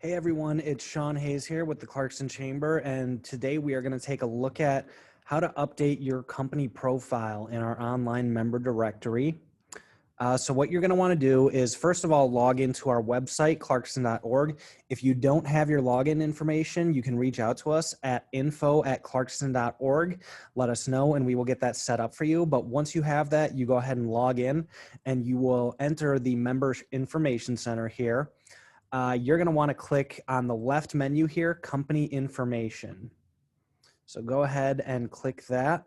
Hey everyone, it's Sean Hayes here with the Clarkston Chamber, and today we are going to take a look at how to update your company profile in our online member directory. So what you're going to want to do is, first of all, log into our website, clarkston.org. If you don't have your login information, you can reach out to us at info@clarkston.org. Let us know, and we will get that set up for you. But once you have that, you go ahead and log in, and you will enter the Member Information Center here. You're going to want to click on the left menu here, Company Information. So go ahead and click that.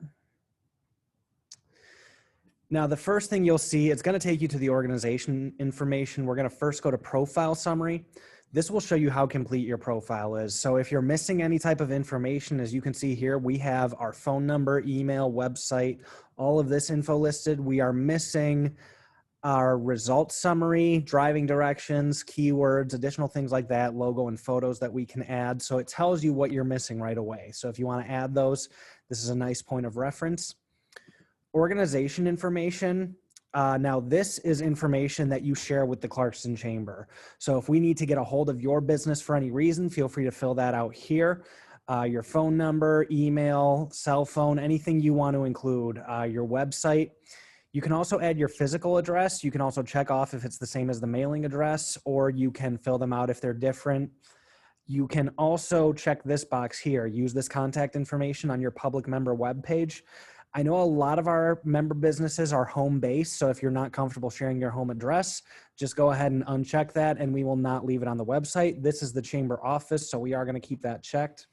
Now, the first thing you'll see, it's going to take you to the organization information. We're going to first go to Profile Summary. This will show you how complete your profile is. So if you're missing any type of information, as you can see here, we have our phone number, email, website, all of this info listed. We are missing our results summary, driving directions, keywords, additional things like that, logo and photos that we can add. So it tells you what you're missing right away. So if you want to add those, this is a nice point of reference. Organization information. Now this is information that you share with the Clarkston Chamber. So if we need to get a hold of your business for any reason, feel free to fill that out here. Your phone number, email, cell phone, anything you want to include, your website. You can also add your physical address. You can also check off if it's the same as the mailing address, or you can fill them out if they're different. You can also check this box here, use this contact information on your public member webpage. I know a lot of our member businesses are home-based, so if you're not comfortable sharing your home address, just go ahead and uncheck that, and we will not leave it on the website. This is the chamber office, so we are going to keep that checked.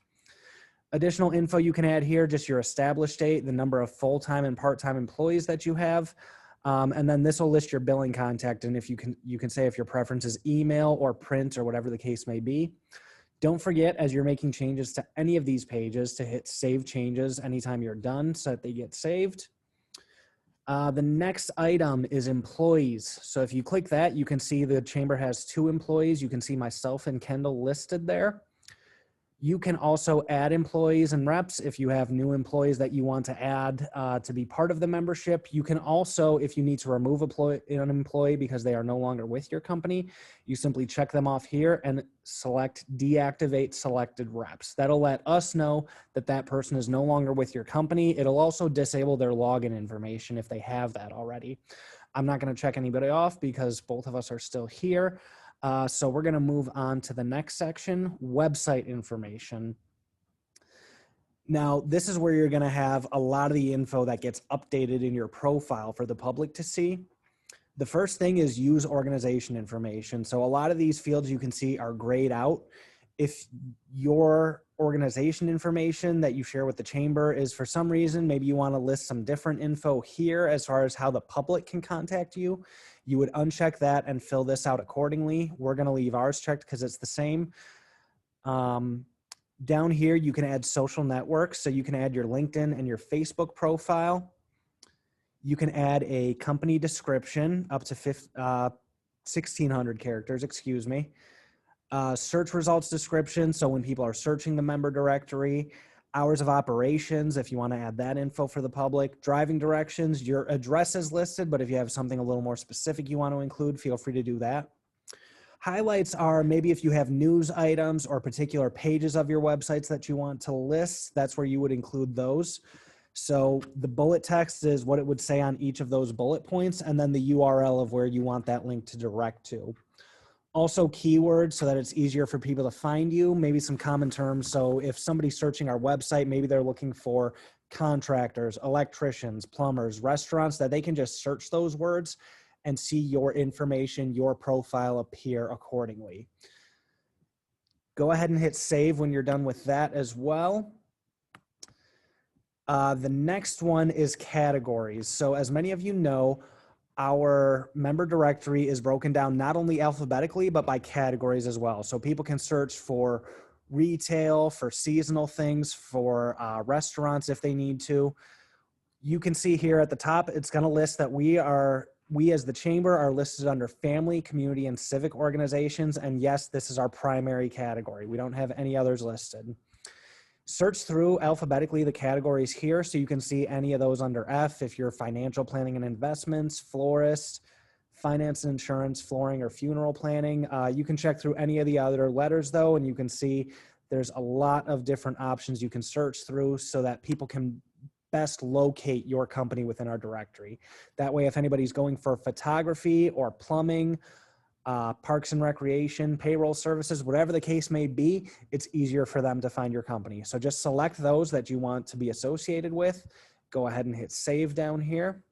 Additional info you can add here, just your established date, the number of full-time and part-time employees that you have, and then this will list your billing contact, and if you can say if your preference is email or print or whatever the case may be. Don't forget, as you're making changes to any of these pages, to hit Save Changes anytime you're done so that they get saved. The next item is employees. So if you click that, you can see the chamber has 2 employees. You can see myself and Kendall listed there. You can also add employees and reps if you have new employees that you want to add to be part of the membership. You can also, if you need to remove an employee because they are no longer with your company, you simply check them off here and select Deactivate Selected Reps. That'll let us know that that person is no longer with your company. It'll also disable their login information if they have that already. I'm not going to check anybody off because both of us are still here. So we're going to move on to the next section, website information. Now, this is where you're going to have a lot of the info that gets updated in your profile for the public to see. The first thing is use organization information. So a lot of these fields you can see are grayed out. If your organization information that you share with the chamber is for some reason, maybe you want to list some different info here as far as how the public can contact you, you would uncheck that and fill this out accordingly. We're going to leave ours checked because it's the same. Down here, you can add social networks. So you can add your LinkedIn and your Facebook profile. You can add a company description up to 1,600 characters, excuse me. Search results description, so when people are searching the member directory. Hours of operations, if you want to add that info for the public. Driving directions, your address is listed, but if you have something a little more specific you want to include, feel free to do that. Highlights are maybe if you have news items or particular pages of your websites that you want to list, that's where you would include those. So the bullet text is what it would say on each of those bullet points, and then the URL of where you want that link to direct to. Also keywords so that it's easier for people to find you, maybe some common terms. So if somebody's searching our website, maybe they're looking for contractors, electricians, plumbers, restaurants, that they can just search those words and see your information, your profile appear accordingly. Go ahead and hit save when you're done with that as well. The next one is categories. So as many of you know, our member directory is broken down not only alphabetically, but by categories as well. So people can search for retail, for seasonal things, for restaurants if they need to. You can see here at the top, it's going to list that we as the chamber are listed under family, community, and civic organizations. And yes, this is our primary category. We don't have any others listed. Search through alphabetically the categories here so you can see any of those under F if you're financial planning and investments, florist, finance and insurance, flooring, or funeral planning. You can check through any of the other letters though, and you can see there's a lot of different options you can search through so that people can best locate your company within our directory. That way, if anybody's going for photography or plumbing, parks and recreation, payroll services, whatever the case may be, it's easier for them to find your company. So just select those that you want to be associated with. Go ahead and hit save down here.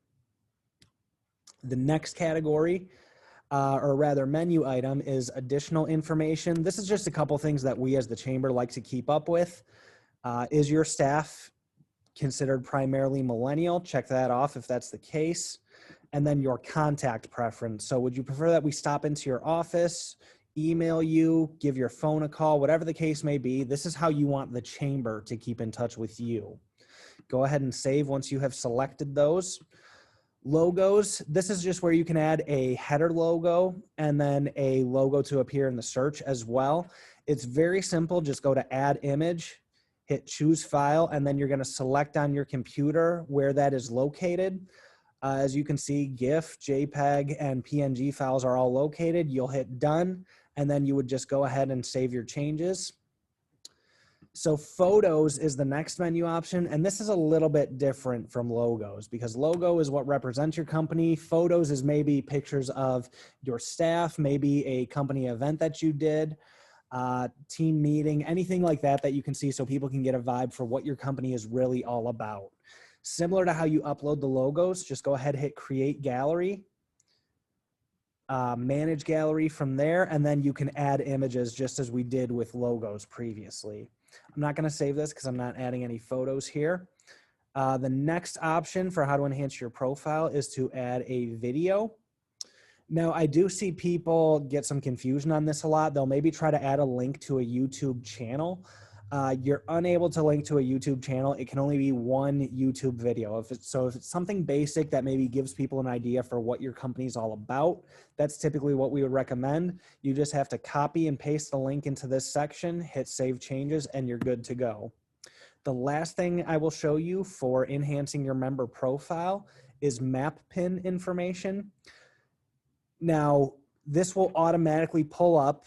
The next category, or rather menu item, is additional information. This is just a couple things that we as the chamber like to keep up with. Is your staff considered primarily millennial? Check that off if that's the case. And then your contact preference. So would you prefer that we stop into your office, email you, give your phone a call, whatever the case may be? This is how you want the chamber to keep in touch with you. Go ahead and save once you have selected those. Logos, this is just where you can add a header logo and then a logo to appear in the search as well. It's very simple. Just go to add image, hit choose file, and then you're going to select on your computer where that is located. As you can see, GIF, JPEG, and PNG files are all located. You'll hit done, and then you would just go ahead and save your changes. So photos is the next menu option, and this is a little bit different from logos because logo is what represents your company. Photos is maybe pictures of your staff, maybe a company event that you did, team meeting, anything like that that you can see so people can get a vibe for what your company is really all about. Similar to how you upload the logos, just go ahead, hit create gallery, manage gallery from there, and then you can add images just as we did with logos previously. I'm not going to save this because I'm not adding any photos here. The next option for how to enhance your profile is to add a video. Now, I do see people get some confusion on this a lot. They'll maybe try to add a link to a YouTube channel. You're unable to link to a YouTube channel. It can only be one YouTube video. If it's something basic that maybe gives people an idea for what your company's all about, that's typically what we would recommend. You just have to copy and paste the link into this section, hit save changes, and you're good to go. The last thing I will show you for enhancing your member profile is map pin information. Now, this will automatically pull up.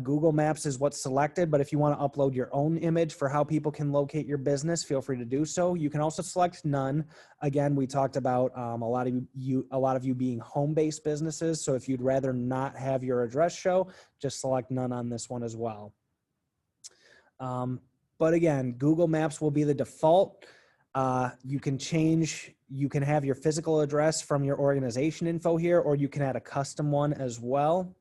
Google Maps is what's selected, but if you want to upload your own image for how people can locate your business, feel free to do so. You can also select none. Again, we talked about a lot of you being home-based businesses, so if you'd rather not have your address show, just select none on this one as well. But again, Google Maps will be the default. You can have your physical address from your organization info here, or you can add a custom one as well.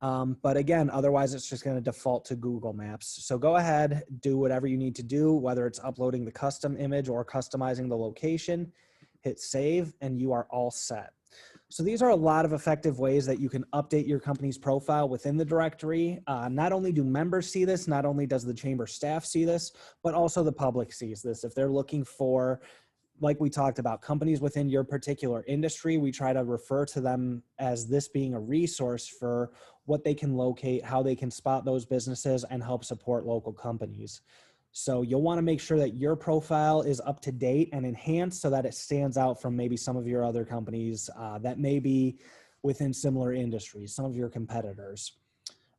But again, otherwise it's just going to default to Google Maps. So go ahead, do whatever you need to do, whether it's uploading the custom image or customizing the location, hit save, and you are all set. So these are a lot of effective ways that you can update your company's profile within the directory. Not only do members see this, not only does the chamber staff see this, but also the public sees this. If they're looking for, like we talked about, companies within your particular industry, we try to refer to them as this being a resource for what they can locate, how they can spot those businesses, and help support local companies. So you'll want to make sure that your profile is up to date and enhanced so that it stands out from maybe some of your other companies that may be within similar industries, some of your competitors.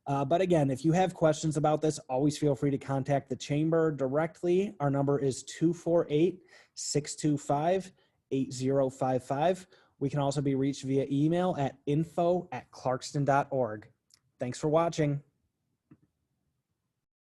But again, if you have questions about this, always feel free to contact the chamber directly. Our number is 248-625-8055. We can also be reached via email at info@clarkston.org. Thanks for watching.